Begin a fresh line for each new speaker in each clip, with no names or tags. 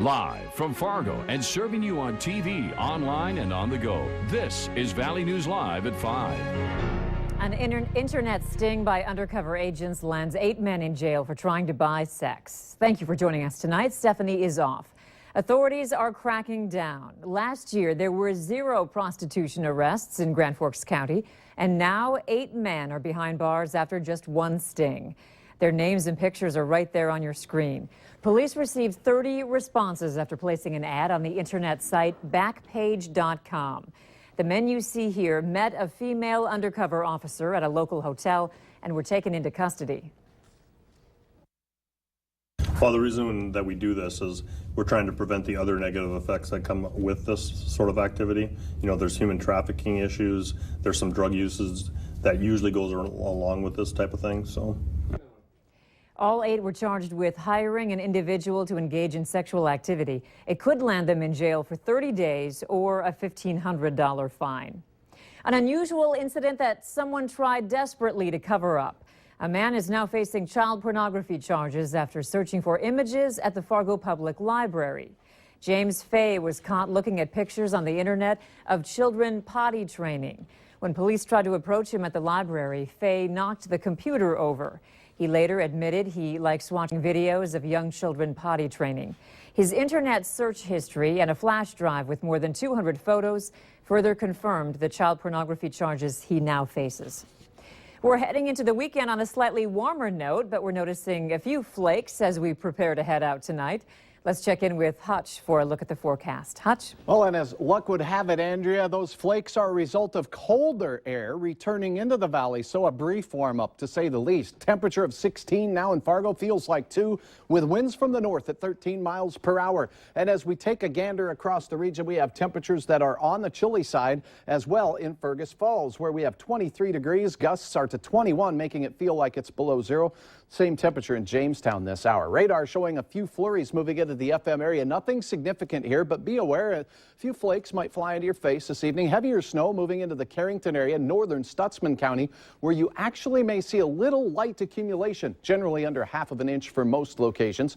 Live from Fargo and serving you on TV, online, and on the go. This is Valley News Live at 5.
An internet sting by undercover agents lands 8 men in jail for trying to buy sex. Thank you for joining us tonight. Stephanie is off. Authorities are cracking down. Last year, there were 0 prostitution arrests in Grand Forks County, and now 8 men are behind bars after just 1 sting. Their names and pictures are right there on your screen. Police received 30 responses after placing an ad on the internet site Backpage.com. The men you see here met a female undercover officer at a local hotel and were taken into custody.
Well, the reason that we do this is we're trying to prevent the other negative effects that come with this sort of activity. You know, there's human trafficking issues, there's some drug uses that usually goes along with this type of thing, so.
All 8 were charged with hiring an individual to engage in sexual activity. It could land them in jail for 30 days or a $1,500 fine. An unusual incident that someone tried desperately to cover up. A man is now facing child pornography charges after searching for images at the Fargo Public Library. James Fay was caught looking at pictures on the internet of children potty training. When police tried to approach him at the library, Fay knocked the computer over. He later admitted he likes watching videos of young children potty training. His internet search history and a flash drive with more than 200 photos further confirmed the child pornography charges he now faces. We're heading into the weekend on a slightly warmer note, but we're noticing a few flakes as we prepare to head out tonight. Let's check in with Hutch for a look at the forecast. Hutch?
Well, and as luck would have it, Andrea, those flakes are a result of colder air returning into the valley, so a brief warm-up, to say the least. Temperature of 16 now in Fargo, feels like 2, with winds from the north at 13 miles per hour. And as we take a gander across the region, we have temperatures that are on the chilly side as well in Fergus Falls, where we have 23 degrees. Gusts are to 21, making it feel like it's below 0. Same temperature in Jamestown this hour. Radar showing a few flurries moving into the FM area. Nothing significant here, but be aware a few flakes might fly into your face this evening. Heavier snow moving into the Carrington area, northern Stutsman County, where you actually may see a little light accumulation, generally under ½ of an inch for most locations.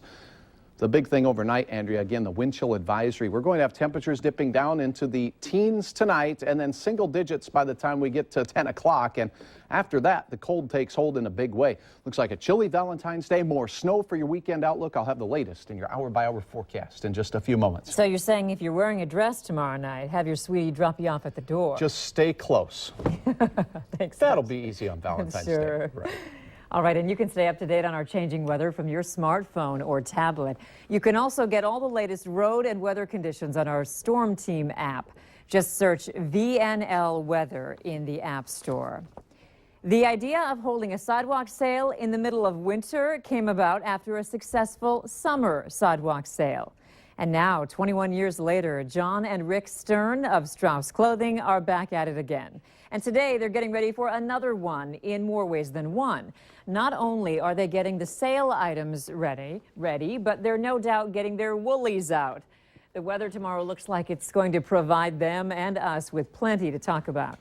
The big thing overnight, Andrea, again, the wind chill advisory. We're going to have temperatures dipping down into the teens tonight and then single digits by the time we get to 10 o'clock. And after that, the cold takes hold in a big way. Looks like a chilly Valentine's Day. More snow for your weekend outlook. I'll have the latest in your hour-by-hour forecast in just a few moments.
So you're saying if you're wearing a dress tomorrow night, have your sweetie drop you off at the door.
Just stay close.
Thanks.
That'll be easy on Valentine's
Day.
Right.
All right, and you can stay up to date on our changing weather from your smartphone or tablet. You can also get all the latest road and weather conditions on our Storm Team app. Just search VNL Weather in the App Store. The idea of holding a sidewalk sale in the middle of winter came about after a successful summer sidewalk sale. And now, 21 years later, John and Rick Stern of Strauss Clothing are back at it again. And today, they're getting ready for another one in more ways than one. Not only are they getting the sale items ready, but they're no doubt getting their woolies out. The weather tomorrow looks like it's going to provide them and us with plenty to talk about.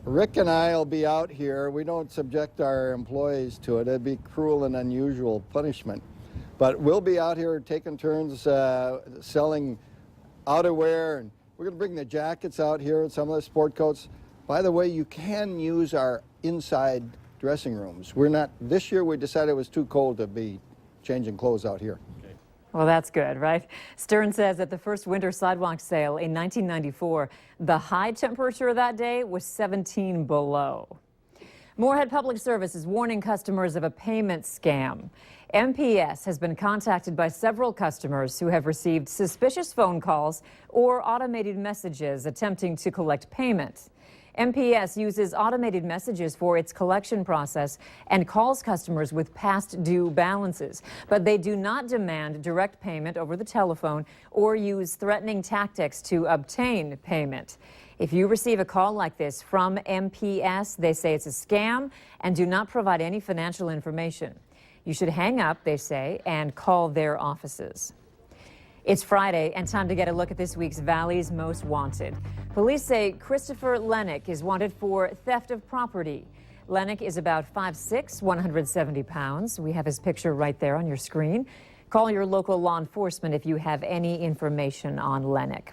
Rick and I will be out here. We don't subject our employees to it. It'd be cruel and unusual punishment. But we'll be out here taking turns selling outerwear, and we're going to bring the jackets out here and some of the sport coats. By the way, you can use our inside dressing rooms. This year we decided it was too cold to be changing clothes out here.
Well, that's good, right? Stern says at the first winter sidewalk sale in 1994, the high temperature that day was 17 below. Moorhead Public Service is warning customers of a payment scam. MPS has been contacted by several customers who have received suspicious phone calls or automated messages attempting to collect payment. MPS uses automated messages for its collection process and calls customers with past due balances, but they do not demand direct payment over the telephone or use threatening tactics to obtain payment. If you receive a call like this from MPS, they say it's a scam and do not provide any financial information. You should hang up, they say, and call their offices. It's Friday and time to get a look at this week's Valley's Most Wanted. Police say Christopher Lennick is wanted for theft of property. Lennick is about 5'6", 170 pounds. We have his picture right there on your screen. Call your local law enforcement if you have any information on Lennox.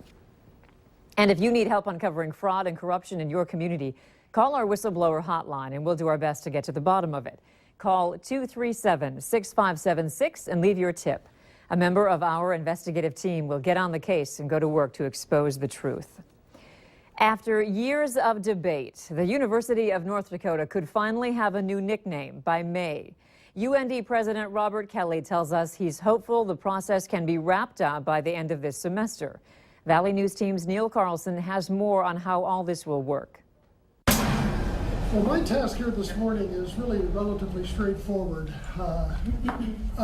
And if you need help uncovering fraud and corruption in your community, call our whistleblower hotline and we'll do our best to get to the bottom of it. Call 237-6576 and leave your tip. A member of our investigative team will get on the case and go to work to expose the truth. After years of debate, the University of North Dakota could finally have a new nickname by May. UND President Robert Kelly tells us he's hopeful the process can be wrapped up by the end of this semester. Valley News Team's Neil Carlson has more on how all this will work.
Well, my task here this morning is really relatively straightforward. A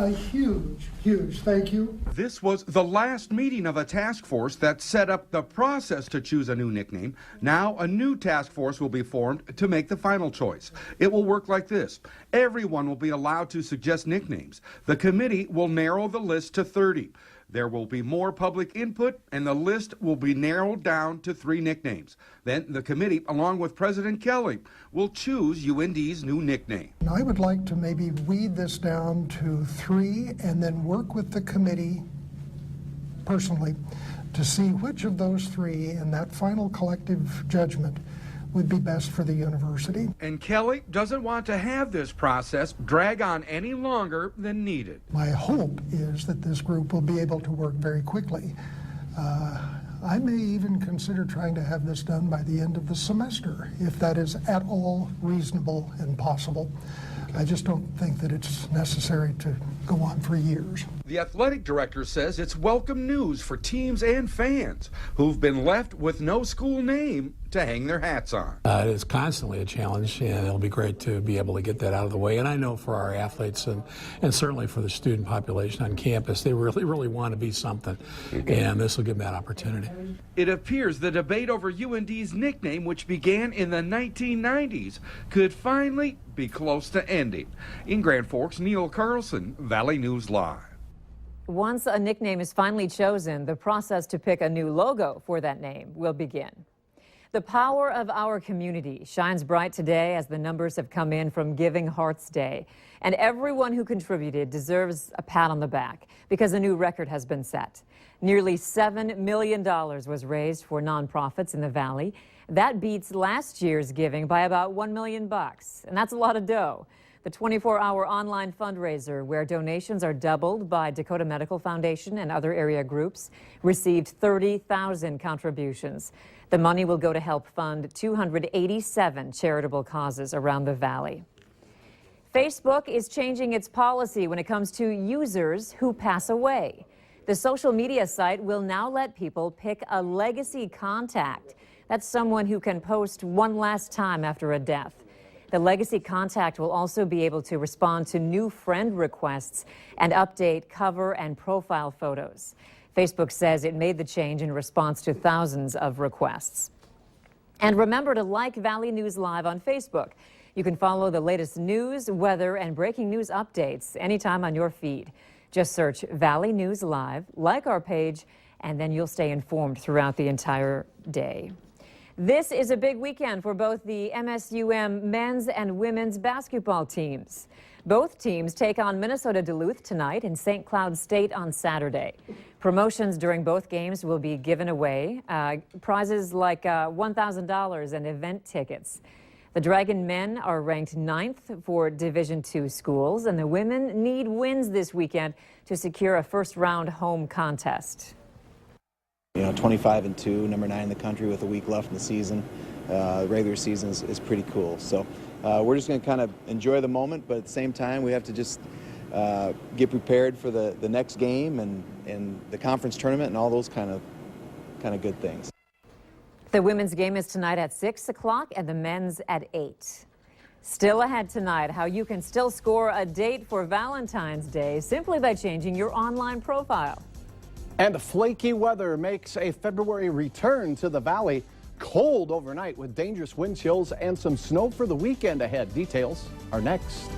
huge thank you.
This was the last meeting of a task force that set up the process to choose a new nickname. Now a new task force will be formed to make the final choice. It will work like this. Everyone will be allowed to suggest nicknames. The committee will narrow the list to 30. There will be more public input, and the list will be narrowed down to 3 nicknames. Then the committee, along with President Kelly, will choose UND's new nickname.
I would like to maybe weed this down to 3 and then work with the committee personally to see which of those 3 in that final collective judgment would be best for the university.
And Kelly doesn't want to have this process drag on any longer than needed.
My hope is that this group will be able to work very quickly. I may even consider trying to have this done by the end of the semester, if that is at all reasonable and possible. I just don't think that it's necessary to go on for years.
The athletic director says it's welcome news for teams and fans who've been left with no school name to hang their hats on.
It is constantly a challenge, and it'll be great to be able to get that out of the way. And I know for our athletes and certainly for the student population on campus, they really want to be something, and this will give them that opportunity.
It appears the debate over UND's nickname, which began in the 1990s, could finally be close to ending. In Grand Forks, Neil Carlson, Valley News Live.
Once a nickname is finally chosen, the process to pick a new logo for that name will begin. The power of our community shines bright today as the numbers have come in from Giving Hearts Day. And everyone who contributed deserves a pat on the back because a new record has been set. Nearly $7 million was raised for nonprofits in the Valley. That beats last year's giving by about $1 million, and that's a lot of dough. The 24-hour online fundraiser, where donations are doubled by Dakota Medical Foundation and other area groups, received 30,000 contributions. The money will go to help fund 287 charitable causes around the Valley. Facebook is changing its policy when it comes to users who pass away. The social media site will now let people pick a legacy contact. That's someone who can post one last time after a death. The legacy contact will also be able to respond to new friend requests and update cover and profile photos. Facebook says it made the change in response to thousands of requests. And remember to like Valley News Live on Facebook. You can follow the latest news, weather, and breaking news updates anytime on your feed. Just search Valley News Live, like our page, and then you'll stay informed throughout the entire day. This is a big weekend for both the MSUM men's and women's basketball teams. Both teams take on Minnesota Duluth tonight and St. Cloud State on Saturday. Promotions during both games will be given away, prizes like $1,000 and event tickets. The Dragon men are ranked 9th for Division II schools, and the women need wins this weekend to secure a first-round home contest.
25-2, number 9 in the country with a week left in the season. Regular season is pretty cool. So we're just going to kind of enjoy the moment, but at the same time, we have to just get prepared for the next game and the conference tournament and all those kind of good things.
The women's game is tonight at 6 o'clock and the men's at 8. Still ahead tonight, how you can still score a date for Valentine's Day simply by changing your online profile.
And the flaky weather makes a February return to the Valley. Cold overnight with dangerous wind chills and some snow for the weekend ahead. Details are next.